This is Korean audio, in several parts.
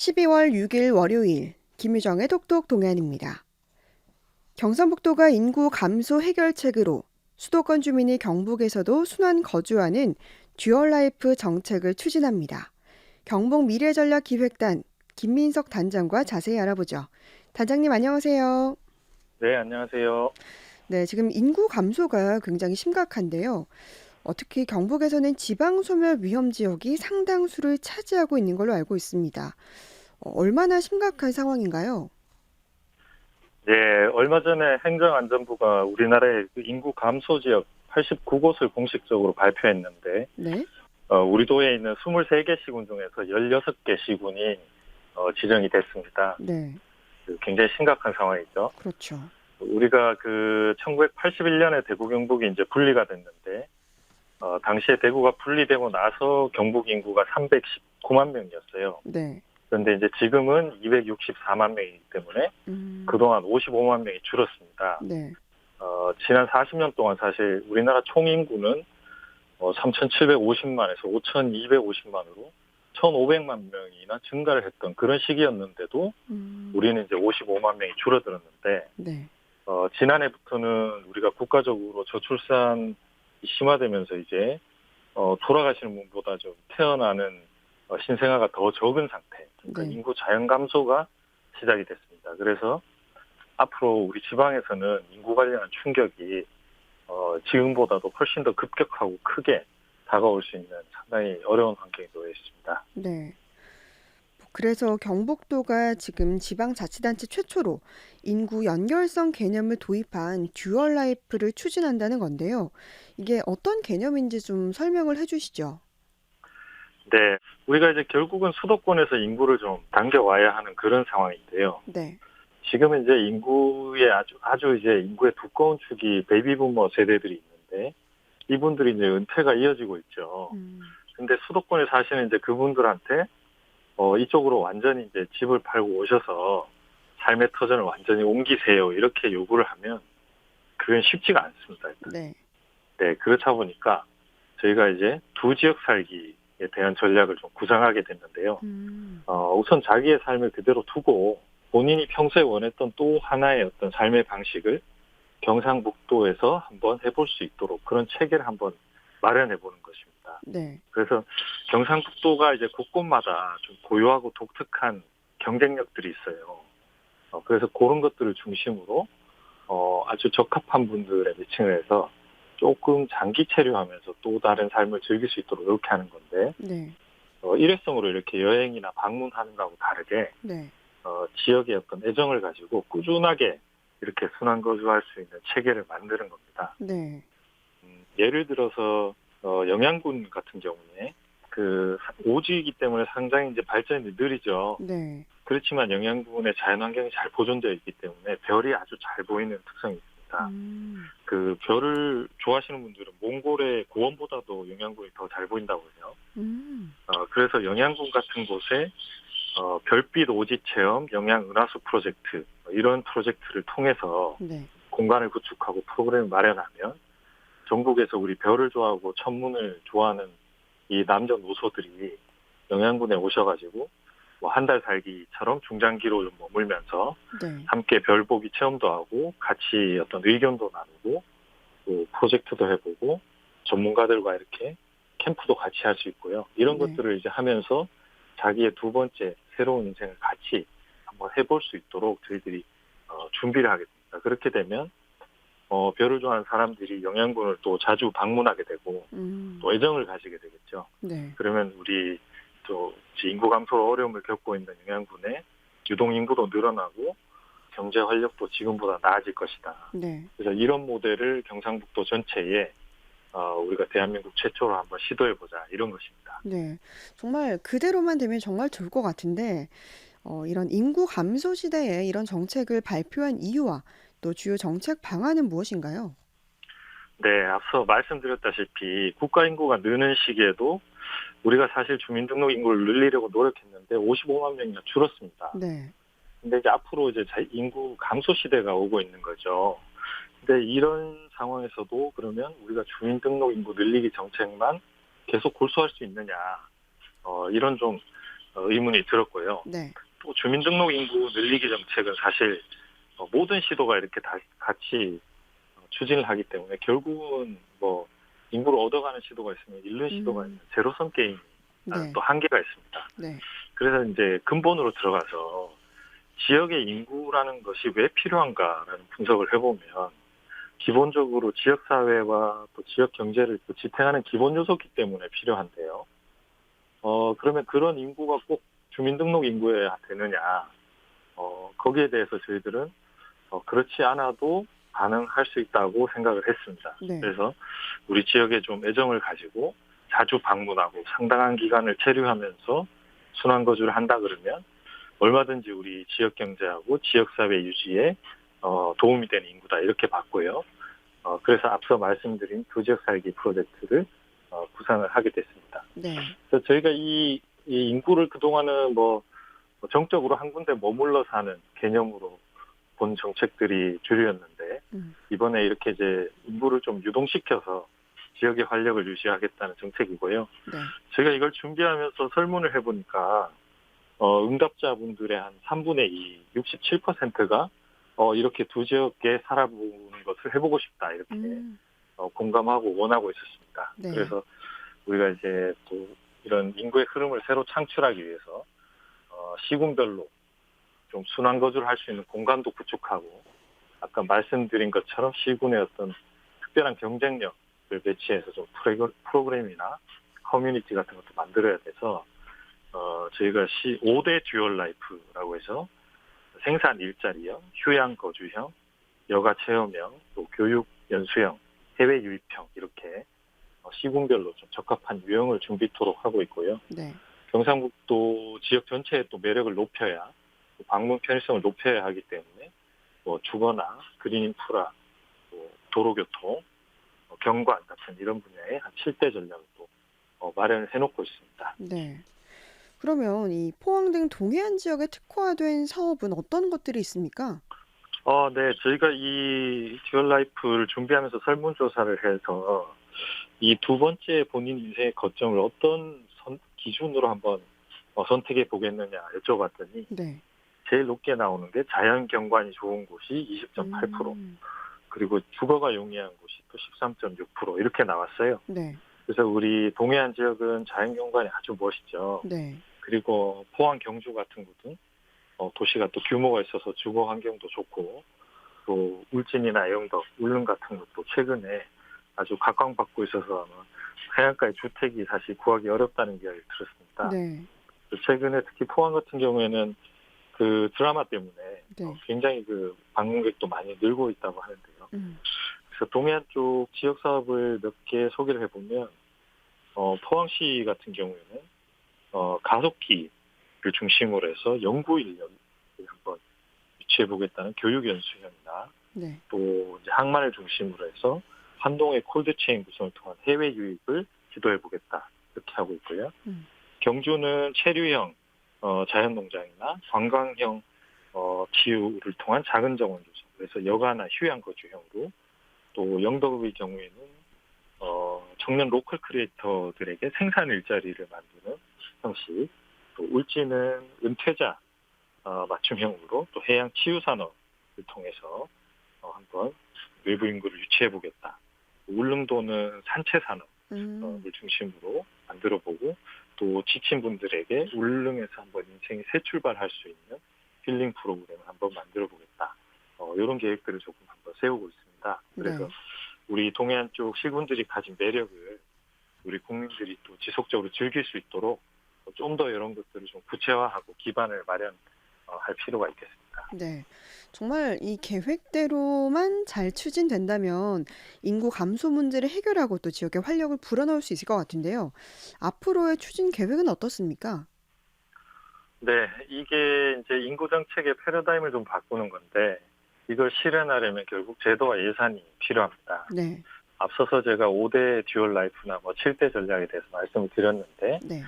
12월 6일 월요일 김유정의 톡톡 동안입니다. 경상북도가 인구 감소 해결책으로 수도권 주민이 경북에서도 순환 거주하는 듀얼라이프 정책을 추진합니다. 경북미래전략기획단 김민석 단장과 자세히 알아보죠. 단장님 안녕하세요. 네, 안녕하세요. 네, 지금 인구 감소가 굉장히 심각한데요. 특히 경북에서는 지방 소멸 위험 지역이 상당수를 차지하고 있는 걸로 알고 있습니다. 얼마나 심각한 상황인가요? 네, 얼마 전에 행정안전부가 우리나라의 그 인구 감소 지역 89곳을 공식적으로 발표했는데, 네. 우리 도에 있는 23개 시군 중에서 16개 시군이 지정이 됐습니다. 네, 굉장히 심각한 상황이죠. 그렇죠. 우리가 그 1981년에 대구 경북이 이제 분리가 됐는데, 당시에 대구가 분리되고 나서 경북 인구가 319만 명이었어요. 네, 그런데 이제 지금은 264만 명이기 때문에 음, 그동안 55만 명이 줄었습니다. 네, 지난 40년 동안 사실 우리나라 총인구는 3,750만에서 5,250만으로 1,500만 명이나 증가를 했던 그런 시기였는데도 음, 우리는 이제 55만 명이 줄어들었는데, 네, 지난해부터는 우리가 국가적으로 저출산이 심화되면서 이제 돌아가시는 분보다 좀 태어나는 신생아가 더 적은 상태, 그러니까 네, 인구 자연 감소가 시작이 됐습니다. 그래서 앞으로 우리 지방에서는 인구 관련한 충격이 지금보다도 훨씬 더 급격하고 크게 다가올 수 있는 상당히 어려운 환경에 놓여 있습니다. 네. 그래서 경북도가 지금 지방자치단체 최초로 인구 연결성 개념을 도입한 듀얼 라이프를 추진한다는 건데요. 이게 어떤 개념인지 좀 설명을 해주시죠. 네, 우리가 이제 결국은 수도권에서 인구를 좀 당겨와야 하는 그런 상황인데요. 네, 지금은 이제 인구의 아주 이제 인구의 두꺼운 축이 베이비부머 세대들이 있는데, 이분들이 이제 은퇴가 이어지고 있죠. 음, 근데 수도권에 사시는 이제 그분들한테 이쪽으로 완전히 이제 집을 팔고 오셔서 삶의 터전을 완전히 옮기세요, 이렇게 요구를 하면 그건 쉽지가 않습니다. 일단. 네, 네, 그렇다 보니까 저희가 이제 두 지역 살기에 대한 전략을 좀 구상하게 됐는데요. 음, 우선 자기의 삶을 그대로 두고 본인이 평소에 원했던 또 하나의 어떤 삶의 방식을 경상북도에서 한번 해볼 수 있도록 그런 체계를 한번 마련해 보는 것입니다. 네, 그래서 경상북도가 이제 곳곳마다 좀 고유하고 독특한 경쟁력들이 있어요. 그래서 그런 것들을 중심으로 아주 적합한 분들의 매칭을 해서 조금 장기 체류하면서 또 다른 삶을 즐길 수 있도록 이렇게 하는 건데, 네, 일회성으로 이렇게 여행이나 방문하는 거하고 다르게 네, 지역의 어떤 애정을 가지고 꾸준하게 이렇게 순환 거주할 수 있는 체계를 만드는 겁니다. 네, 예를 들어서 영양군 같은 경우에 그 오지이기 때문에 상당히 이제 발전이 느리죠. 네, 그렇지만 영양군의 자연환경이 잘 보존되어 있기 때문에 별이 아주 잘 보이는 특성이 있습니다. 음, 그 별을 좋아하시는 분들은 몽골의 고원보다도 영양군이 더 잘 보인다고 해요. 음, 그래서 영양군 같은 곳에 별빛 오지 체험, 영양 은하수 프로젝트 이런 프로젝트를 통해서 네, 공간을 구축하고 프로그램을 마련하면 전국에서 우리 별을 좋아하고 천문을 좋아하는 이 남녀노소들이 영양군에 오셔가지고 뭐 한 달 살기처럼 중장기로 좀 머물면서 네, 함께 별 보기 체험도 하고 같이 어떤 의견도 나누고 또 프로젝트도 해보고 전문가들과 이렇게 캠프도 같이 할 수 있고요. 이런 네, 것들을 이제 하면서 자기의 두 번째 새로운 인생을 같이 한번 해볼 수 있도록 저희들이 준비를 하게 됩니다. 그렇게 되면 별을 좋아하는 사람들이 영양군을 또 자주 방문하게 되고 음, 또 애정을 가지게 되겠죠. 네, 그러면 우리 또 인구 감소로 어려움을 겪고 있는 영양군의 유동 인구도 늘어나고 경제 활력도 지금보다 나아질 것이다. 네. 그래서 이런 모델을 경상북도 전체에 우리가 대한민국 최초로 한번 시도해보자 이런 것입니다. 네. 정말 그대로만 되면 정말 좋을 것 같은데, 이런 인구 감소 시대에 이런 정책을 발표한 이유와 또 주요 정책 방안은 무엇인가요? 네, 앞서 말씀드렸다시피 국가 인구가 느는 시기에도 우리가 사실 주민등록 인구를 늘리려고 노력했는데 55만 명이나 줄었습니다. 네, 근데 이제 앞으로 이제 인구 감소 시대가 오고 있는 거죠. 근데 이런 상황에서도 그러면 우리가 주민등록 인구 늘리기 정책만 계속 골수할 수 있느냐, 이런 좀 의문이 들었고요. 네. 또 주민등록 인구 늘리기 정책은 사실 모든 시도가 이렇게 다 같이 추진을 하기 때문에 결국은 뭐 인구를 얻어가는 시도가 있으면 잃는 시도가 있는 음. 제로섬 게임이라는 네. 또 한계가 있습니다. 네. 그래서 이제 근본으로 들어가서 지역의 인구라는 것이 왜 필요한가라는 분석을 해보면 기본적으로 지역사회와 또 지역 경제를 또 지탱하는 기본 요소이기 때문에 필요한데요. 그러면 그런 인구가 꼭 주민등록 인구에 되느냐? 거기에 대해서 저희들은 그렇지 않아도 가능할 수 있다고 생각을 했습니다. 네. 그래서 우리 지역에 좀 애정을 가지고 자주 방문하고 상당한 기간을 체류하면서 순환 거주를 한다 그러면 얼마든지 우리 지역 경제하고 지역 사회 유지에 도움이 되는 인구다 이렇게 봤고요. 그래서 앞서 말씀드린 도지역 살기 프로젝트를 구상을 하게 됐습니다. 네. 그래서 저희가 이 인구를 그동안은 뭐 정적으로 한 군데 머물러 사는 개념으로 본 정책들이 주류였는데 음. 이번에 이렇게 이제 인구를 좀 유동시켜서 지역의 활력을 유지하겠다는 정책이고요. 네. 제가 이걸 준비하면서 설문을 해보니까 응답자분들의 한 3분의 2, 67%가 이렇게 두 지역에 살아보는 것을 해보고 싶다 이렇게 음. 공감하고 원하고 있었습니다. 네. 그래서 우리가 이제 또 이런 인구의 흐름을 새로 창출하기 위해서 시군별로 좀 순환 거주를 할 수 있는 공간도 구축하고 아까 말씀드린 것처럼 시군의 어떤 특별한 경쟁력을 배치해서 좀 프로그램이나 커뮤니티 같은 것도 만들어야 돼서 저희가 5대 듀얼 라이프라고 해서 생산 일자리형, 휴양 거주형, 여가 체험형, 또 교육 연수형, 해외 유입형 이렇게 시군별로 좀 적합한 유형을 준비토록 하고 있고요. 네. 경상북도 지역 전체의 또 매력을 높여야 또 방문 편의성을 높여야 하기 때문에 뭐 주거나 그린 인프라, 또 도로교통, 경관 같은 이런 분야에 한 7대 전략을 또 마련을 해놓고 있습니다. 네. 그러면 이 포항 등 동해안 지역에 특화된 사업은 어떤 것들이 있습니까? 네, 저희가 이 듀얼 라이프를 준비하면서 설문조사를 해서 이 두 번째 본인 인생의 거점을 어떤 기준으로 한번 선택해 보겠느냐 여쭤봤더니 네. 제일 높게 나오는 게 자연 경관이 좋은 곳이 20.8%, 음. 그리고 주거가 용이한 곳이 또 13.6% 이렇게 나왔어요. 네. 그래서 우리 동해안 지역은 자연 경관이 아주 멋있죠. 네. 그리고 포항, 경주 같은 곳은 도시가 또 규모가 있어서 주거 환경도 좋고 또 울진이나 영덕, 울릉 같은 것도 최근에 아주 각광받고 있어서 아마 해안가의 주택이 사실 구하기 어렵다는 이야기를 들었습니다. 네. 최근에 특히 포항 같은 경우에는 그 드라마 때문에 네. 굉장히 그 방문객도 많이 늘고 있다고 하는데요. 음. 그래서 동해안 쪽 지역 사업을 몇 개 소개를 해보면 포항시 같은 경우에는 가속기를 중심으로 해서 연구 인력을 한번 유치해보겠다는 교육 연수형이나 네. 또 이제 항만을 중심으로 해서 환동의 콜드체인 구성을 통한 해외 유입을 시도해보겠다 이렇게 하고 있고요. 경주는 체류형 자연농장이나 관광형 치유를 통한 작은 정원 조성, 그래서 여가나 휴양 거주형으로, 또 영덕의 경우에는 청년 로컬 크리에이터들에게 생산 일자리를 만드는 형식, 또 울진은 은퇴자 맞춤형으로 또 해양 치유 산업을 통해서 한번 외부 인구를 유치해 보겠다. 울릉도는 산채 산업을 중심으로 만들어 보고 또 지친 분들에게 울릉에서 한번 인생이 새 출발할 수 있는 힐링 프로그램을 한번 만들어 보겠다. 이런 계획들을 조금 한번 세우고 있습니다. 그래서 네. 우리 동해안 쪽 시군들이 가진 매력을 우리 국민들이 또 지속적으로 즐길 수 있도록 좀 더 이런 것들을 좀 구체화하고 기반을 마련할 필요가 있겠습니다. 네. 정말 이 계획대로만 잘 추진된다면 인구 감소 문제를 해결하고 또 지역에 활력을 불어넣을 수 있을 것 같은데요. 앞으로의 추진 계획은 어떻습니까? 네, 이게 이제 인구 정책의 패러다임을 좀 바꾸는 건데 이걸 실현하려면 결국 제도와 예산이 필요합니다. 네. 앞서서 제가 5대 듀얼 라이프나 뭐 7대 전략에 대해서 말씀을 드렸는데 네.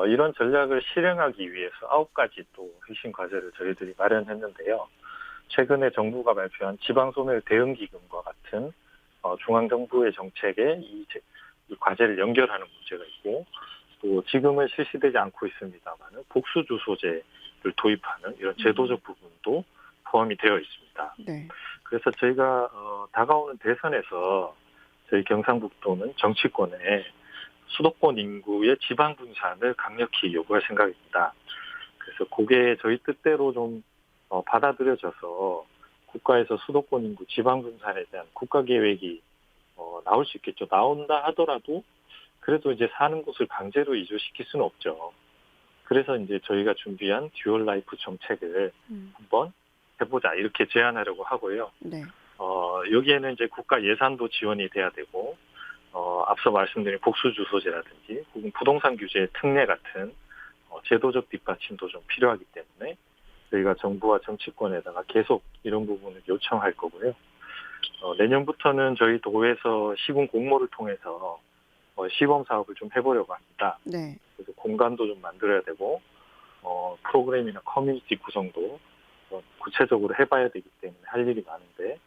이런 전략을 실행하기 위해서 9가지 또 핵심 과제를 저희들이 마련했는데요. 최근에 정부가 발표한 지방소멸 대응기금과 같은 중앙정부의 정책에 이 과제를 연결하는 문제가 있고, 또 지금은 실시되지 않고 있습니다만은 복수 주소제를 도입하는 이런 음. 제도적 부분도 포함이 되어 있습니다. 네. 그래서 저희가 다가오는 대선에서 저희 경상북도는 정치권에 수도권 인구의 지방 분산을 강력히 요구할 생각입니다. 그래서 그게 저희 뜻대로 좀 받아들여져서 국가에서 수도권 인구 지방 분산에 대한 국가 계획이 나올 수 있겠죠. 나온다 하더라도 그래도 이제 사는 곳을 강제로 이주시킬 수는 없죠. 그래서 이제 저희가 준비한 듀얼 라이프 정책을 음. 한번 해보자 이렇게 제안하려고 하고요. 네. 여기에는 이제 국가 예산도 지원이 돼야 되고, 앞서 말씀드린 복수 주소제라든지 혹은 부동산 규제의 특례 같은 제도적 뒷받침도 좀 필요하기 때문에 저희가 정부와 정치권에다가 계속 이런 부분을 요청할 거고요. 내년부터는 저희 도에서 시군 공모를 통해서 시범 사업을 좀 해보려고 합니다. 네. 그래서 공간도 좀 만들어야 되고, 프로그램이나 커뮤니티 구성도 구체적으로 해봐야 되기 때문에 할 일이 많은데,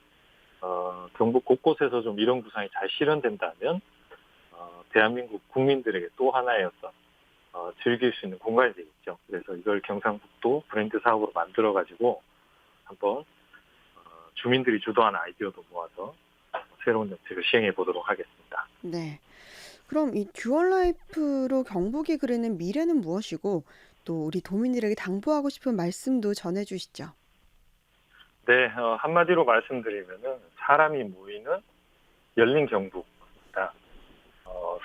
경북 곳곳에서 좀 이런 구상이 잘 실현된다면, 대한민국 국민들에게 또 하나의 어떤, 즐길 수 있는 공간이 되겠죠. 그래서 이걸 경상북도 브랜드 사업으로 만들어가지고, 한번, 주민들이 주도하는 아이디어도 모아서 새로운 정책을 시행해 보도록 하겠습니다. 네. 그럼 이 듀얼 라이프로 경북이 그리는 미래는 무엇이고 또 우리 도민들에게 당부하고 싶은 말씀도 전해 주시죠. 네, 한마디로 말씀드리면은 사람이 모이는 열린 경북입니다.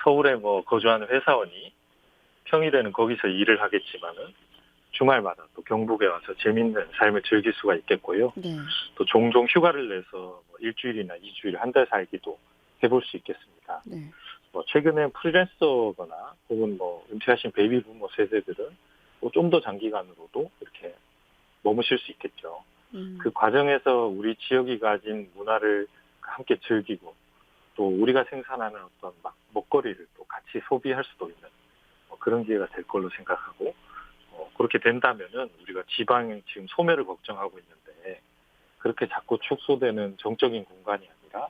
서울에 뭐 거주하는 회사원이 평일에는 거기서 일을 하겠지만은 주말마다 또 경북에 와서 재밌는 삶을 즐길 수가 있겠고요. 네. 또 종종 휴가를 내서 뭐 일주일이나 이주일, 한 달 살기도 해볼 수 있겠습니다. 네. 최근에 프리랜서거나 혹은 은퇴하신 베이비 부모 세대들은 좀 더 장기간으로도 이렇게 머무실 수 있겠죠. 음. 그 과정에서 우리 지역이 가진 문화를 함께 즐기고 또 우리가 생산하는 어떤 먹거리를 또 같이 소비할 수도 있는 그런 기회가 될 걸로 생각하고 그렇게 된다면은 우리가 지방의 지금 소멸을 걱정하고 있는데 그렇게 자꾸 축소되는 정적인 공간이 아니라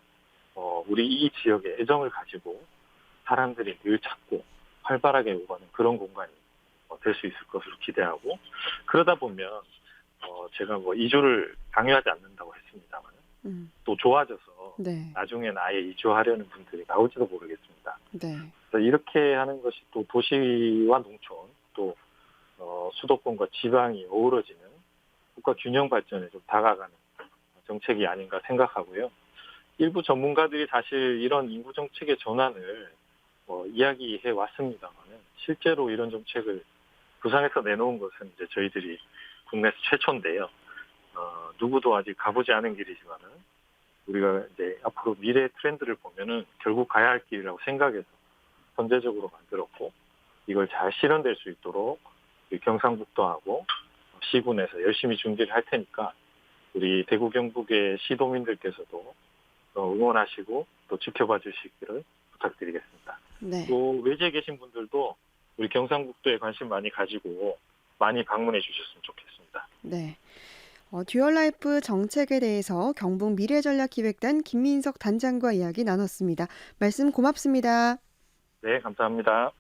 우리 이 지역에 애정을 가지고 사람들이 늘 찾고 활발하게 오가는 그런 공간이 될 수 있을 것으로 기대하고 그러다 보면 제가 이주를 강요하지 않는다고 했습니다만 음. 또 좋아져서 네. 나중엔 아예 이주하려는 분들이 나올지도 모르겠습니다. 네. 그래서 이렇게 하는 것이 또 도시와 농촌 또 수도권과 지방이 어우러지는 국가 균형 발전에 좀 다가가는 정책이 아닌가 생각하고요. 일부 전문가들이 사실 이런 인구 정책의 전환을 이야기해 왔습니다만은 실제로 이런 정책을 부산에서 내놓은 것은 이제 저희들이 국내에서 최초인데요. 누구도 아직 가보지 않은 길이지만은 우리가 이제 앞으로 미래 트렌드를 보면은 결국 가야 할 길이라고 생각해서 선제적으로 만들었고 이걸 잘 실현될 수 있도록 우리 경상북도하고 시군에서 열심히 준비를 할 테니까 우리 대구 경북의 시도민들께서도 응원하시고 또 지켜봐 주시기를 부탁드리겠습니다. 네. 또 외지에 계신 분들도 우리 경상북도에 관심 많이 가지고 많이 방문해 주셨으면 좋겠습니다. 네. 듀얼 라이프 정책에 대해서 경북 미래전략기획단 김민석 단장과 이야기 나눴습니다. 말씀 고맙습니다. 네, 감사합니다.